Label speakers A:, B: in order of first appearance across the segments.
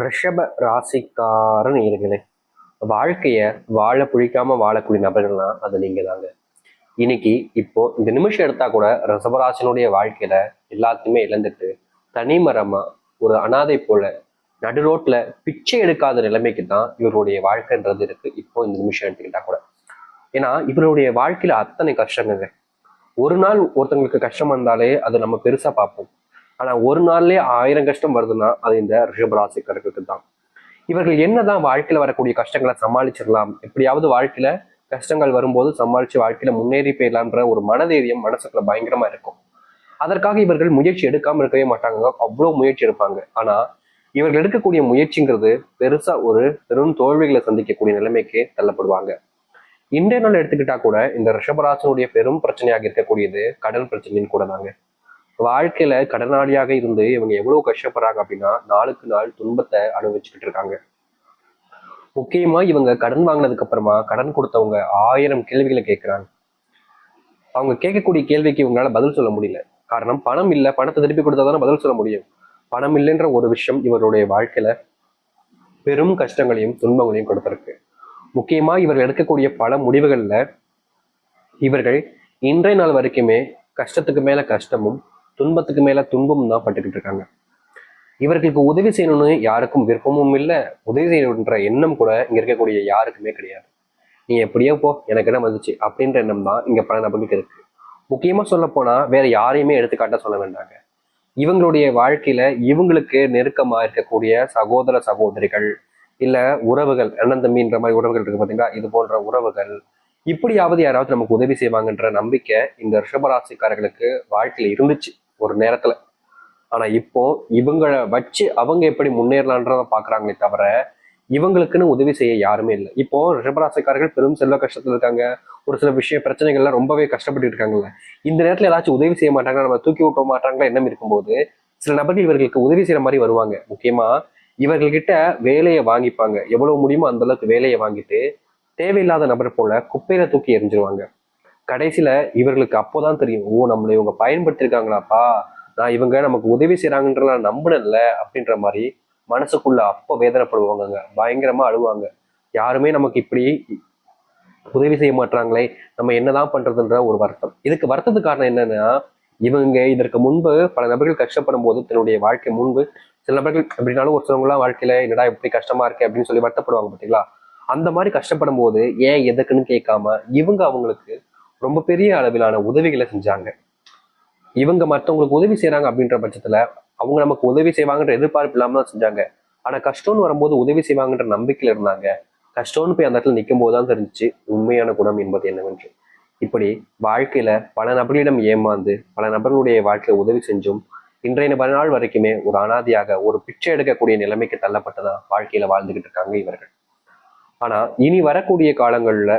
A: ரிஷப ராசிக்கார நேயர்களே, வாழ்க்கைய வாழ பிடிக்காம வாழக்கூடிய நபர்கள்னா அது நீங்க தாங்க. இன்னைக்கு இப்போ இந்த நிமிஷம் எடுத்தா கூட ரிஷபராசினுடைய வாழ்க்கையில எல்லாத்தையுமே இழந்துட்டு தனிமரமா ஒரு அனாதை போல நடு ரோட்ல பிச்சை எடுக்காத நிலைமைக்கு தான் இவருடைய வாழ்க்கைன்றது இருக்கு. இப்போ இந்த நிமிஷம் எடுத்துக்கிட்டா கூட, ஏன்னா இவருடைய வாழ்க்கையில அத்தனை கஷ்டங்க. ஒரு நாள் ஒருத்தங்களுக்கு கஷ்டம் வந்தாலே அதை நம்ம பெருசா பார்ப்போம். ஆனா ஒரு நாள்லயே 1000 கஷ்டம் வருதுன்னா அது இந்த ரிஷபராசிக்காரர்களுக்கு தான். இவர்கள் என்னதான் வாழ்க்கையில வரக்கூடிய கஷ்டங்களை சமாளிச்சிடலாம், எப்படியாவது வாழ்க்கையில கஷ்டங்கள் வரும்போது சமாளிச்சு வாழ்க்கையில முன்னேறி போயிடலான்ற ஒரு மனதைரியம் மனசுக்குள்ள பயங்கரமா இருக்கும். அதற்காக இவர்கள் முயற்சி எடுக்காம இருக்கவே மாட்டாங்க, அவ்வளவு முயற்சி எடுப்பாங்க. ஆனா இவர்கள் எடுக்கக்கூடிய முயற்சிங்கிறது பெருசா ஒரு பெரும் தோல்விகளை சந்திக்கக்கூடிய நிலைமைக்கு தள்ளப்படுவாங்க. இன்றைய நாள் எடுத்துக்கிட்டா கூட இந்த ரிஷபராசனுடைய பெரும் பிரச்சனையாக இருக்கக்கூடியது கடன் பிரச்சனைன்னு கூட தாங்க. வாழ்க்கையில கடனாளியாக இருந்து இவங்க எவ்வளவு கஷ்டப்படுறாங்க அப்படின்னா நாளுக்கு நாள் துன்பத்தை அனுபவிச்சுக்கிட்டு இருக்காங்க. முக்கியமா இவங்க கடன் வாங்கினதுக்கு அப்புறமா கடன் கொடுத்தவங்க 1000 கேள்விகளை கேட்கிறாங்க. அவங்க கேட்கக்கூடிய கேள்விக்கு இவங்களால பதில் சொல்ல முடியல. காரணம் பணம் இல்லை, பணத்தை திருப்பி கொடுத்தாதானே பதில் சொல்ல முடியும். பணம் இல்லைன்ற ஒரு விஷயம் இவருடைய வாழ்க்கையில பெரும் கஷ்டங்களையும் துன்பங்களையும் கொடுத்திருக்கு. முக்கியமா இவர்கள் எடுக்கக்கூடிய பல முடிவுகள்ல இவர்கள் இன்றைய நாள் வரைக்குமே கஷ்டத்துக்கு மேல கஷ்டமும் துன்பத்துக்கு மேல துன்பமும் தான் பட்டுக்கிட்டு இருக்காங்க. இவர்களுக்கு உதவி செய்யணும்னு யாருக்கும் விருப்பமும் இல்லை, உதவி செய்யணுன்ற எண்ணம் கூட இங்க இருக்கக்கூடிய யாருக்குமே கிடையாது. நீ எப்படியோ போ, எனக்கு என்ன வந்துச்சு அப்படின்ற எண்ணம் தான் இங்க பல நபர்களுக்கு இருக்கு. முக்கியமா சொல்ல போனா வேற யாரையுமே எடுத்துக்காட்ட சொல்ல வேண்டாங்க. இவங்களுடைய வாழ்க்கையில இவங்களுக்கு நெருக்கமா இருக்கக்கூடிய சகோதர சகோதரிகள், இல்ல உறவுகள், அண்ணன் தம்பின்ற மாதிரி உறவுகள் இருக்கு பாத்தீங்களா, இது போன்ற உறவுகள் இப்படியாவது யாராவது நமக்கு உதவி செய்வாங்கன்ற நம்பிக்கை இந்த ரிஷபராசிக்காரர்களுக்கு வாழ்க்கையில இருந்துச்சு ஒரு நேரத்துல. ஆனா இப்போ இவங்களை வச்சு அவங்க எப்படி முன்னேறலான்றத பாக்குறாங்களே தவிர இவங்களுக்குன்னு உதவி செய்ய யாருமே இல்லை. இப்போ ரிஷபராசிக்காரர்கள் பெரும் செல்வ கஷ்டத்துல இருக்காங்க, ஒரு சில பிரச்சனைகள்லாம் ரொம்பவே கஷ்டப்பட்டு இருக்காங்கல்ல. இந்த நேரத்துல ஏதாச்சும் உதவி செய்ய மாட்டாங்க, நம்ம தூக்கி விட்ட மாட்டாங்களா எண்ணம் இருக்கும்போது சில நபர்கள் இவர்களுக்கு உதவி செய்யற மாதிரி வருவாங்க. முக்கியமா இவர்கள்கிட்ட வேலையை வாங்கிப்பாங்க, எவ்வளவு முடியுமோ அந்த அளவுக்கு வேலையை வாங்கிட்டு தேவையில்லாத நபர் போல குப்பையில தூக்கி எறிஞ்சிருவாங்க. கடைசியில இவர்களுக்கு அப்போதான் தெரியும், ஓ நம்மளை இவங்க பயன்படுத்திருக்காங்களாப்பா, நான் இவங்க நமக்கு உதவி செய்யறாங்கன்ற நான் நம்பினேன்ல அப்படின்ற மாதிரி மனசுக்குள்ள அப்ப வேதனைப்படுவாங்க, பயங்கரமா அழுவாங்க. யாருமே நமக்கு இப்படி உதவி செய்ய மாட்டாங்களே, நம்ம என்னதான் பண்றதுன்ற ஒரு வருத்தம். இதுக்கு வருத்தத்துக்கு காரணம் என்னன்னா, இவங்க இதற்கு முன்பு பல நபர்கள் கஷ்டப்படும் போது தன்னுடைய வாழ்க்கை முன்பு சில நபர்கள் அப்படின்னாலும் ஒரு சிலவங்களாம் வாழ்க்கையில என்னடா இப்படி கஷ்டமா இருக்கு அப்படின்னு சொல்லி வருத்தப்படுவாங்க பார்த்தீங்களா. அந்த மாதிரி கஷ்டப்படும் போது ஏன் எதுக்குன்னு கேட்காம இவங்க அவங்களுக்கு ரொம்ப பெரிய அளவிலான உதவிகளை செஞ்சாங்க. இவங்க மற்றவங்களுக்கு உதவி செய்யறாங்க அப்படின்ற பட்சத்துல அவங்க நமக்கு உதவி செய்வாங்கன்ற எதிர்பார்ப்பு இல்லாம தான் செஞ்சாங்க. ஆனா கஷ்டம்னு வரும்போது உதவி செய்வாங்கன்ற நம்பிக்கையில இருந்தாங்க. கஷ்டம்னு போய் அந்த இடத்துல நிற்கும் போதுதான் தெரிஞ்சிச்சு உண்மையான குணம் என்பது என்னவென்று. இப்படி வாழ்க்கையில பல நபர்களிடம் ஏமாந்து பல நபர்களுடைய வாழ்க்கையை உதவி செஞ்சும் இன்றைய நாள் வரைக்குமே ஒரு அனாதியாக ஒரு பிச்சை எடுக்கக்கூடிய நிலைமைக்கு தள்ளப்பட்டதா வாழ்க்கையில வாழ்ந்துகிட்டு இருக்காங்க இவர்கள். ஆனா இனி வரக்கூடிய காலங்கள்ல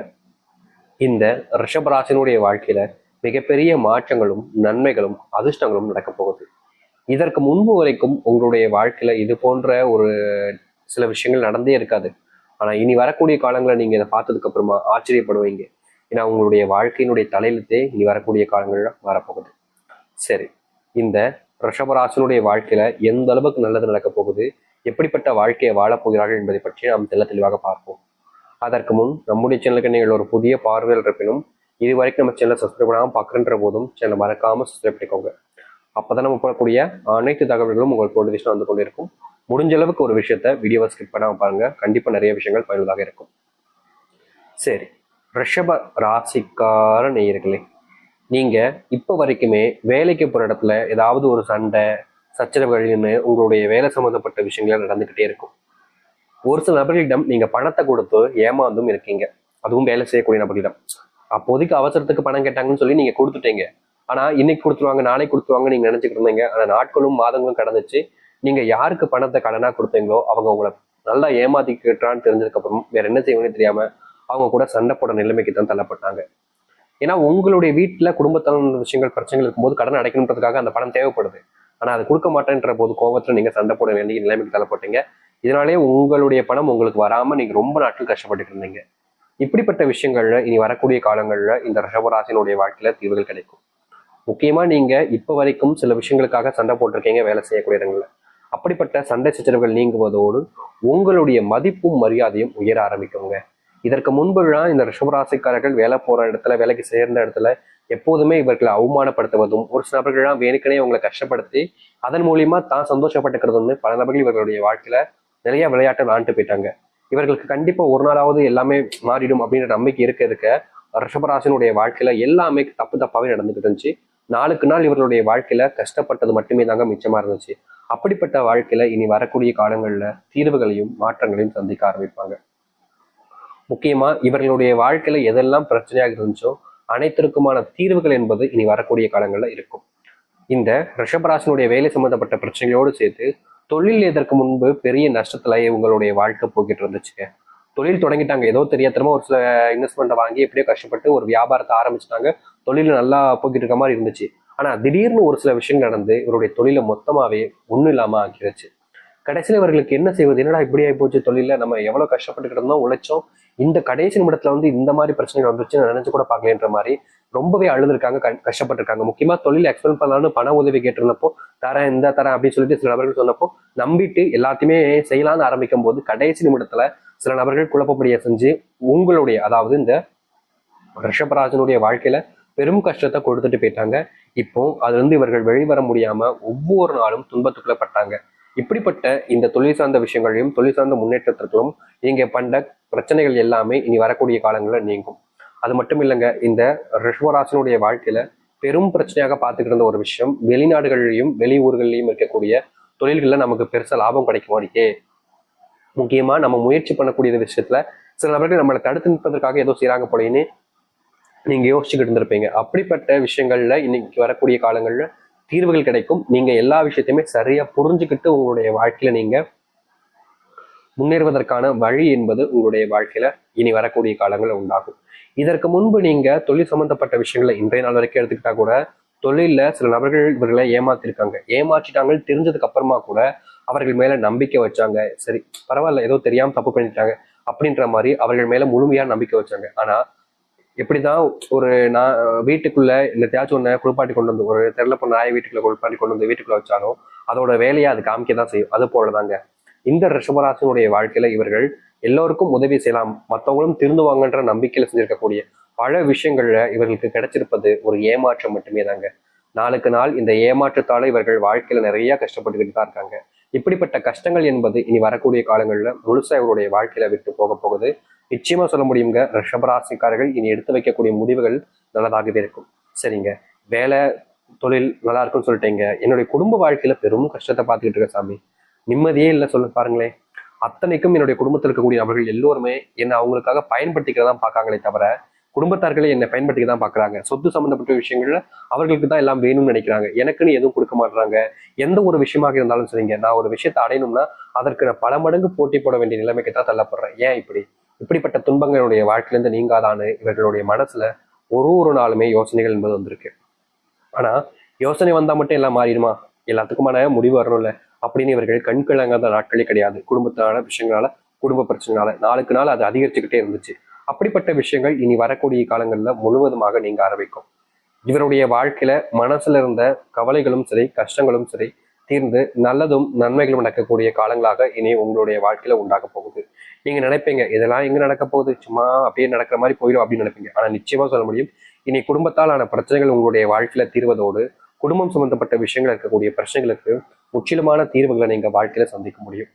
A: இந்த ரிஷபராசினுடைய வாழ்க்கையில மிகப்பெரிய மாற்றங்களும் நன்மைகளும் அதிர்ஷ்டங்களும் நடக்க போகுது. இதற்கு முன்பு வரைக்கும் உங்களுடைய வாழ்க்கையில இது போன்ற ஒரு சில விஷயங்கள் நடந்தே இருக்காது. ஆனா இனி வரக்கூடிய காலங்களை நீங்க இதை பார்த்ததுக்கு அப்புறமா ஆச்சரியப்படுவீங்க. ஏன்னா உங்களுடைய வாழ்க்கையினுடைய தலையெழுத்தே இனி வரக்கூடிய காலங்கள்ல வரப்போகுது. சரி, இந்த ரிஷபராசினுடைய வாழ்க்கையில எந்த அளவுக்கு நல்லது நடக்க போகுது, எப்படிப்பட்ட வாழ்க்கையை வாழப் போகிறார்கள் என்பதை பற்றி நாம் தெளிவாக பார்ப்போம். அதற்கு முன் நம்முடைய சேனலுக்கு நீங்கள் ஒரு புதிய பார்வையில் இருப்பினும் இது வரைக்கும் நம்ம சேனலை சப்ஸ்கிரைப் பண்ணாமல் பார்க்குற போதும் சேனலை மறக்காம சப்ஸ்கிரைப் பண்ணிக்கோங்க. அப்பதான் நம்ம போடக்கூடிய அனைத்து தகவல்களும் உங்களுக்கு நோட்டிஃபிகேஷன் வந்து கொண்டிருக்கும். முடிஞ்ச அளவுக்கு ஒரு விஷயத்த வீடியோவை ஸ்கிப் பண்ணாம பாருங்க, கண்டிப்பா நிறைய விஷயங்கள் பயனுள்ளதாக இருக்கும். சரி, ரிஷப ராசிக்கார நேயர்களே, நீங்க இப்ப வரைக்குமே வேலைக்கு போற இடத்துல ஏதாவது ஒரு சண்டை சச்சரவுகள்னு உங்களுடைய வேலை சம்பந்தப்பட்ட விஷயங்கள் நடந்துகிட்டே இருக்கும். ஒரு சில நபர்களிடம் நீங்க பணத்தை கொடுத்து ஏமாந்தும் இருக்கீங்க, அதுவும் வேலை செய்யக்கூடிய நபர்களிடம். அப்போதைக்கு அவசரத்துக்கு பணம் கேட்டாங்கன்னு சொல்லி நீங்க கொடுத்துட்டீங்க. ஆனா இன்னைக்கு கொடுத்துருவாங்க நாளைக்கு கொடுத்துருவாங்க நீங்க நினைச்சுக்கிட்டு இருந்தீங்க. ஆனா நாட்களும் மாதங்களும் கடந்துச்சு. நீங்க யாருக்கு பணத்தை கடனா கொடுத்தீங்களோ அவங்க உங்களை நல்லா ஏமாத்தி கேட்டான்னு தெரிஞ்சதுக்கு அப்புறம் வேற என்ன செய்யணும்னு தெரியாம அவங்க கூட சண்டை போட நிலைமைக்கு தான் தள்ளப்பட்டாங்க. ஏன்னா உங்களுடைய வீட்டுல குடும்பத்தான விஷயங்கள் பிரச்சனைகள் இருக்கும்போது கடன் அடைக்கணுன்றதுக்காக அந்த பணம் தேவைப்படுது. ஆனா அது கொடுக்க மாட்டேன்ற போது கோபத்துல நீங்க சண்டை போட வேண்டிய நிலைமைக்கு தள்ளப்பட்டீங்க. இதனாலேயே உங்களுடைய பணம் உங்களுக்கு வராம நீங்க ரொம்ப நாட்கள் கஷ்டப்பட்டு இருந்தீங்க. இப்படிப்பட்ட விஷயங்கள்ல இனி வரக்கூடிய காலங்கள்ல இந்த ரிஷபராசினுடைய வாழ்க்கையில தீர்வுகள் கிடைக்கும். முக்கியமா நீங்க இப்ப வரைக்கும் சில விஷயங்களுக்காக சண்டை போட்டிருக்கீங்க வேலை செய்யக்கூடிய இடங்கள்ல. அப்படிப்பட்ட சண்டை சச்சரவுகள் நீங்குவதோடு உங்களுடைய மதிப்பும் மரியாதையும் உயர ஆரம்பிக்குங்க. இதற்கு முன்புலாம் இந்த ரிஷபராசிக்காரர்கள் வேலை போற இடத்துல, வேலைக்கு சேர்ந்த இடத்துல எப்போதுமே இவர்களை அவமானப்படுத்துவதும், ஒரு சில நபர்கள்லாம் வேணுக்கனே அவங்களை கஷ்டப்படுத்தி அதன் மூலியமா தான் சந்தோஷப்பட்டுக்கிறதுன்னு பல நபர்கள் இவர்களுடைய வாழ்க்கையில நிறைய விளையாட்டை விளையாண்டு போயிட்டாங்க. இவர்களுக்கு கண்டிப்பா ஒரு நாளாவது எல்லாமே மாறிடும் அப்படின்ற நம்பிக்கை இருக்க ரிஷபராசினுடைய வாழ்க்கையில எல்லாமே தப்பு தப்பாவே நடந்துகிட்டு இருந்துச்சு. நாளுக்கு நாள் இவர்களுடைய வாழ்க்கையில கஷ்டப்பட்டது மட்டுமே தாங்க மிச்சமா இருந்துச்சு. அப்படிப்பட்ட வாழ்க்கையில இனி வரக்கூடிய காலங்கள்ல தீர்வுகளையும் மாற்றங்களையும் சந்திக்க ஆரம்பிப்பாங்க. முக்கியமா இவர்களுடைய வாழ்க்கையில எதெல்லாம் பிரச்சனையாக இருந்துச்சோ அனைத்திற்குமான தீர்வுகள் என்பது இனி வரக்கூடிய காலங்கள்ல இருக்கும். இந்த ரிஷபராசினுடைய வேலை சம்பந்தப்பட்ட பிரச்சனைகளோடு சேர்த்து தொழில் இதற்கு முன்பு பெரிய நஷ்டத்துல இவங்களுடைய வாழ்க்கை போய்கிட்டு இருந்துச்சுங்க. தொழில் தொடங்கிட்டாங்க, ஏதோ தெரியாதனமா ஒரு சில இன்வெஸ்ட்மெண்ட்டை வாங்கி எப்படியோ கஷ்டப்பட்டு ஒரு வியாபாரத்தை ஆரம்பிச்சிட்டாங்க. தொழில் நல்லா போய்கிட்டு இருக்க மாதிரி இருந்துச்சு. ஆனா திடீர்னு ஒரு சில விஷயங்கள் நடந்து இவருடைய தொழிலை மொத்தமாவே ஒண்ணும் இல்லாம ஆக்கிடுச்சு. கடைசியில் இவர்களுக்கு என்ன செய்வது, என்னடா இப்படி ஆகி போச்சு, தொழில நம்ம எவ்வளவு கஷ்டப்பட்டுக்கிட்டு இருந்தோம், உழைச்சோம், இந்த கடைசி நிமிடத்துல இந்த மாதிரி பிரச்சனைகள் வந்துருச்சுன்னு நினைச்சு கூட பார்க்கலன்ற மாதிரி ரொம்பவே அழுதுருக்காங்க, கஷ்டப்பட்டிருக்காங்க. முக்கியமா தொழில் எக்ஸ்பெண்ட் பண்ணலாம்னு பண உதவி கேட்டிருந்தப்போ தரேன் இந்த தரேன் அப்படின்னு சொல்லிட்டு சில நபர்கள் சொன்னப்போ நம்பிட்டு எல்லாத்தையுமே செய்யலாம்னு ஆரம்பிக்கும் போது கடைசி நிமிடத்துல சில நபர்கள் குழப்பப்படிய செஞ்சு உங்களுடைய, அதாவது இந்த ரிஷபராஜனுடைய வாழ்க்கையில பெரும் கஷ்டத்தை கொடுத்துட்டு போயிட்டாங்க. இப்போ அதுல இவர்கள் வெளிவர முடியாம ஒவ்வொரு நாளும் துன்பத்துக்குள்ள பட்டாங்க. இப்படிப்பட்ட இந்த தொழில் சார்ந்த விஷயங்களையும் தொழில் சார்ந்த முன்னேற்றத்திற்கும் நீங்க பண்ண பிரச்சனைகள் எல்லாமே இனி வரக்கூடிய காலங்களில் நீங்கும். அது மட்டும் இல்லைங்க, இந்த ரிஷபராசினுடைய வாழ்க்கையில பெரும் பிரச்சனையாக பார்த்துக்கிட்டு இருந்த ஒரு விஷயம், வெளிநாடுகளிலையும் வெளியூர்கள்லையும் இருக்கக்கூடிய தொழில்கள்ல நமக்கு பெருசா லாபம் கிடைக்க மாட்டேங்குது. முக்கியமா நம்ம முயற்சி பண்ணக்கூடிய விஷயத்துல சில நபர்கள் நம்மளை தடுத்து நிற்பதற்காக ஏதோ செய்யறாங்க போலேன்னு நீங்க யோசிச்சுக்கிட்டு இருந்திருப்பீங்க. அப்படிப்பட்ட விஷயங்கள்ல இன்னைக்கு வரக்கூடிய காலங்கள்ல தீர்வுகள் கிடைக்கும். நீங்க எல்லா விஷயத்தையுமே சரியா புரிஞ்சுக்கிட்டு உங்களுடைய வாழ்க்கையில நீங்க முன்னேறுவதற்கான வழி என்பது உங்களுடைய வாழ்க்கையில இனி வரக்கூடிய காலங்களில் உண்டாகும். இதற்கு முன்பு நீங்க தொழில் சம்பந்தப்பட்ட விஷயங்களை இன்றைய நாள் வரைக்கும் எடுத்துக்கிட்டா கூட தொழில சில நபர்கள் இவர்களை ஏமாத்திருக்காங்க. ஏமாற்றிட்டாங்க தெரிஞ்சதுக்கு அப்புறமா கூட அவர்கள் மேல நம்பிக்கை வச்சாங்க. சரி பரவாயில்ல, ஏதோ தெரியாம தப்பு பண்ணிட்டாங்க அப்படின்ற மாதிரி அவர்கள் மேல முழுமையா நம்பிக்கை வச்சாங்க. ஆனா எப்படிதான் ஒரு நான் வீட்டுக்குள்ள இந்த தேய்ச்சி ஒண்ணு குளிப்பாட்டி கொண்டு வந்து, ஒரு தெருல போன நாயை வீட்டுக்குள்ள குளிப்பாட்டி கொண்டு வந்து வீட்டுக்குள்ள வச்சாலும் அதோட வேலையை அது காமிக்க தான் செய்யும். அது போலதாங்க இந்த ரிஷபராசினுடைய வாழ்க்கையில இவர்கள் எல்லோருக்கும் உதவி செய்யலாம், மற்றவங்களும் திருந்துவாங்கன்ற நம்பிக்கையில செஞ்சிருக்கக்கூடிய பல விஷயங்கள்ல இவர்களுக்கு கிடைச்சிருப்பது ஒரு ஏமாற்றம் மட்டுமே தாங்க. நாளுக்கு நாள் இந்த ஏமாற்றத்தால இவர்கள் வாழ்க்கையில நிறைய கஷ்டப்பட்டுக்கிட்டு தான் இருக்காங்க. இப்படிப்பட்ட கஷ்டங்கள் என்பது இனி வரக்கூடிய காலங்கள்ல முழுசா இவருடைய வாழ்க்கையில விட்டு போக போகுது. நிச்சயமா சொல்ல முடியுங்க, ரிஷபராசிக்காரர்கள் இனி எடுத்து வைக்கக்கூடிய முடிவுகள் நல்லதாகவே இருக்கும். சரிங்க, வேலை தொழில் நல்லா இருக்குன்னு சொல்லிட்டீங்க, என்னுடைய குடும்ப வாழ்க்கையில பெரும் கஷ்டத்தை பார்த்துக்கிட்டு இருக்க சாமி, நிம்மதியே இல்லை சொல்ல பாருங்களேன். அத்தனைக்கும் என்னுடைய குடும்பத்தில் இருக்கக்கூடிய நபர்கள் எல்லோருமே என்னை அவங்களுக்காக பயன்படுத்திக்கிறதான் பார்க்காங்களே தவிர குடும்பத்தார்களே என்னை பயன்படுத்திக்க தான் பார்க்குறாங்க. சொத்து சம்பந்தப்பட்ட விஷயங்கள்ல அவர்களுக்கு தான் எல்லாம் வேணும்னு நினைக்கிறாங்க, எனக்குன்னு எதுவும் கொடுக்க மாட்டுறாங்க. எந்த ஒரு விஷயமாக இருந்தாலும் சரிங்க, நான் ஒரு விஷயத்தை அடையணும்னா அதற்கு நான் பல மடங்கு போட்டி போட வேண்டிய நிலைமைக்கு தான் தள்ளப்படுறேன். ஏன் இப்படிப்பட்ட துன்பங்களுடைய வாழ்க்கையிலிருந்து நீங்காதான்னு இவர்களுடைய மனசுல ஒரு நாளுமே யோசனைகள் என்பது வந்திருக்கு. ஆனா யோசனை வந்தா மட்டும் எல்லாம் மாறிடுமா, எல்லாத்துக்குமான முடிவு வரணும்ல அப்படின்னு இவர்கள் கண்கிழங்காத நாட்களே கிடையாது. குடும்பத்தினால விஷயங்களால, குடும்ப பிரச்சனைனால நாளுக்கு நாள் அது அதிகரிச்சுக்கிட்டே இருந்துச்சு. அப்படிப்பட்ட விஷயங்கள் இனி வரக்கூடிய காலங்கள்ல முழுவதுமாக நீங்க ஆரம்பிக்கும். இவருடைய வாழ்க்கையில மனசுல இருந்த கவலைகளும் சரி கஷ்டங்களும் சரி தீர்ந்து நல்லதும் நன்மைகளும் நடக்கக்கூடிய காலங்களாக இனி உங்களுடைய வாழ்க்கையில உண்டாக போகுது. நீங்க நினைப்பீங்க இதெல்லாம் எங்க நடக்க போகுது, சும்மா அப்படியே நடக்கிற மாதிரி போயிடும் அப்படின்னு நினைப்பீங்க. ஆனா நிச்சயமா சொல்ல முடியும், இனி குடும்பத்தால் ஆன பிரச்சனைகள் உங்களுடைய வாழ்க்கையில தீர்வதோடு குடும்பம் சம்பந்தப்பட்ட விஷயங்கள் இருக்கக்கூடிய பிரச்சனைகளுக்கு முற்றிலுமான தீர்வுகளை நீங்க வாழ்க்கையில சந்திக்க முடியும்.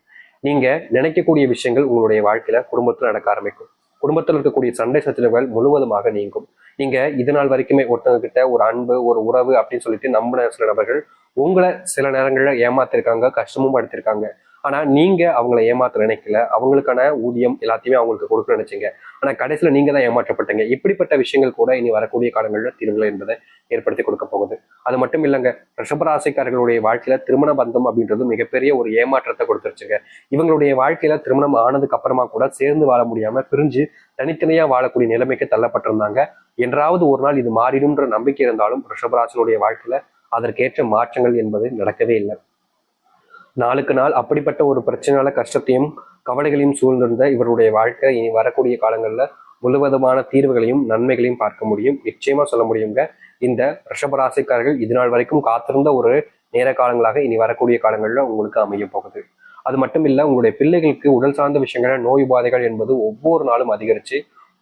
A: நீங்க நினைக்கக்கூடிய விஷயங்கள் உங்களுடைய வாழ்க்கையில குடும்பத்துல நடக்க ஆரம்பிக்கும். குடும்பத்தில் இருக்கக்கூடிய சண்டை சச்சரவுகள் முழுவதுமாக நீங்கும். நீங்க இது நாள் வரைக்குமே ஒருத்தவங்க கிட்ட ஒரு அன்பு ஒரு உறவு அப்படின்னு சொல்லிட்டு நம்பின சில நபர்கள் உங்களை சில நேரங்கள்ல ஏமாத்திருக்காங்க, கஷ்டமும் படுத்திருக்காங்க. ஆனா நீங்க அவங்களை ஏமாத்த நினைக்கல, அவங்களுக்கான ஊதியம் எல்லாத்தையுமே அவங்களுக்கு கொடுக்க நினைச்சீங்க. ஆனா கடைசியில நீங்க தான் ஏமாற்றப்பட்டீங்க. இப்படிப்பட்ட விஷயங்கள் கூட இனி வரக்கூடிய காலங்களில் தீர்வுகள் என்பதை ஏற்படுத்தி கொடுக்க போகுது. அது மட்டும் இல்லைங்க, ரிஷபராசிக்காரர்களுடைய வாழ்க்கையில திருமண பந்தம் அப்படின்றது மிகப்பெரிய ஒரு ஏமாற்றத்தை கொடுத்துருச்சுங்க. இவங்களுடைய வாழ்க்கையில திருமணம் ஆனதுக்கு அப்புறமா கூட சேர்ந்து வாழ முடியாம பிரிஞ்சு தனித்தனியா வாழக்கூடிய நிலைமைக்கு தள்ளப்பட்டிருந்தாங்க. என்றாவது ஒரு நாள் இது மாறிடும்ன்ற நம்பிக்கை இருந்தாலும் ரிஷபராசினுடைய வாழ்க்கையில அதற்கேற்ற மாற்றங்கள் என்பது நடக்கவே இல்லை. நாளுக்கு நாள் அப்படிப்பட்ட ஒரு பிரச்சனையால கஷ்டத்தையும் கவலைகளையும் சூழ்ந்திருந்த இவருடைய வாழ்க்கை இனி வரக்கூடிய காலங்கள்ல முழுவதுமான தீர்வுகளையும் நன்மைகளையும் பார்க்க முடியும். நிச்சயமா சொல்ல முடியுங்க, இந்த ரிஷபராசிக்காரர்கள் இது நாள் வரைக்கும் காத்திருந்த ஒரு நேர காலங்களாக இனி வரக்கூடிய காலங்களில் உங்களுக்கு அமைய போகுது. அது மட்டும் இல்ல, உங்களுடைய பிள்ளைகளுக்கு உடல் சார்ந்த விஷயங்கள நோய் உபாதைகள் என்பது ஒவ்வொரு நாளும் அதிகரிச்சு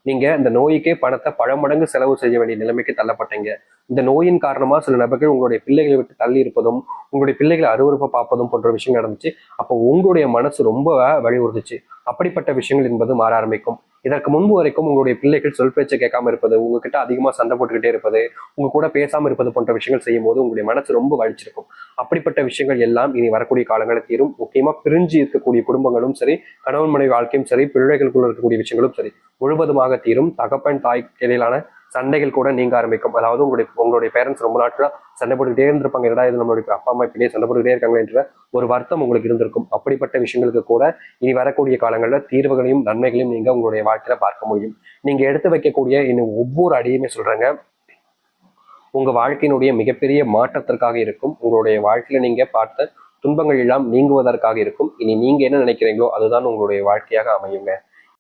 A: நீங்க இந்த நோய்க்கே பணத்தை பல மடங்கு செலவு செய்ய வேண்டிய நிலைமைக்கு தள்ளப்பட்டீங்க. இந்த நோயின் காரணமா சில நபர்கள் உங்களுடைய பிள்ளைகளை விட்டு தள்ளி இருப்பதும், உங்களுடைய பிள்ளைகளை அருவருப்ப பார்ப்பதும் போன்ற விஷயம் நடந்துச்சு. அப்போ உங்களுடைய மனசு ரொம்ப வலியுறுத்துச்சு. அப்படிப்பட்ட விஷயங்கள் என்பது மாற ஆரம்பிக்கும். இதற்கு முன்பு வரைக்கும் உங்களுடைய பிள்ளைகள் சொல் பேச்சை கேட்காம இருப்பது, உங்ககிட்ட அதிகமா சண்டை போட்டுக்கிட்டே இருப்பது, உங்க கூட பேசாம இருப்பது போன்ற விஷயங்கள் செய்யும் போது உங்களுடைய மனசு ரொம்ப வலிச்சிருக்கும். அப்படிப்பட்ட விஷயங்கள் எல்லாம் இனி வரக்கூடிய காலங்களில் தீரும். முக்கியமா பிரிஞ்சு இருக்கக்கூடிய குடும்பங்களும் சரி, கணவன் மனைவி வாழ்க்கையும் சரி, பிள்ளைகளுக்குள்ள இருக்கக்கூடிய விஷயங்களும் சரி முழுவதுமாக தீரும். தகப்பன் தாய் இடையிலான சண்டைகள் கூட நீங்க ஆரம்பிக்கும். அதாவது உங்களுடைய பேரண்ட்ஸ் ரொம்ப நாட்களா சண்டை போட்டுக்கிட்டே இருந்திருப்பாங்க. என்னடா இது நம்மளுடைய அப்பா அம்மா இப்படியே சண்டை போட்டுக்கிட்டே இருக்காங்க என்ற ஒரு வருத்தம் உங்களுக்கு இருந்திருக்கும். அப்படிப்பட்ட விஷயங்களுக்கு கூட இனி வரக்கூடிய காலங்களில் தீர்வுகளையும் நன்மைகளையும் நீங்க உங்களுடைய வாழ்க்கையில பார்க்க முடியும். நீங்க எடுத்து வைக்கக்கூடிய இன்னும் ஒவ்வொரு அடியுமே சொல்றாங்க, உங்க வாழ்க்கையினுடைய மிகப்பெரிய மாற்றத்திற்காக இருக்கும். உங்களுடைய வாழ்க்கையில நீங்க பார்த்த துன்பங்கள் எல்லாம் நீங்குவதற்காக இருக்கும். இனி நீங்க என்ன நினைக்கிறீங்களோ அதுதான் உங்களுடைய வாழ்க்கையாக அமையுங்க.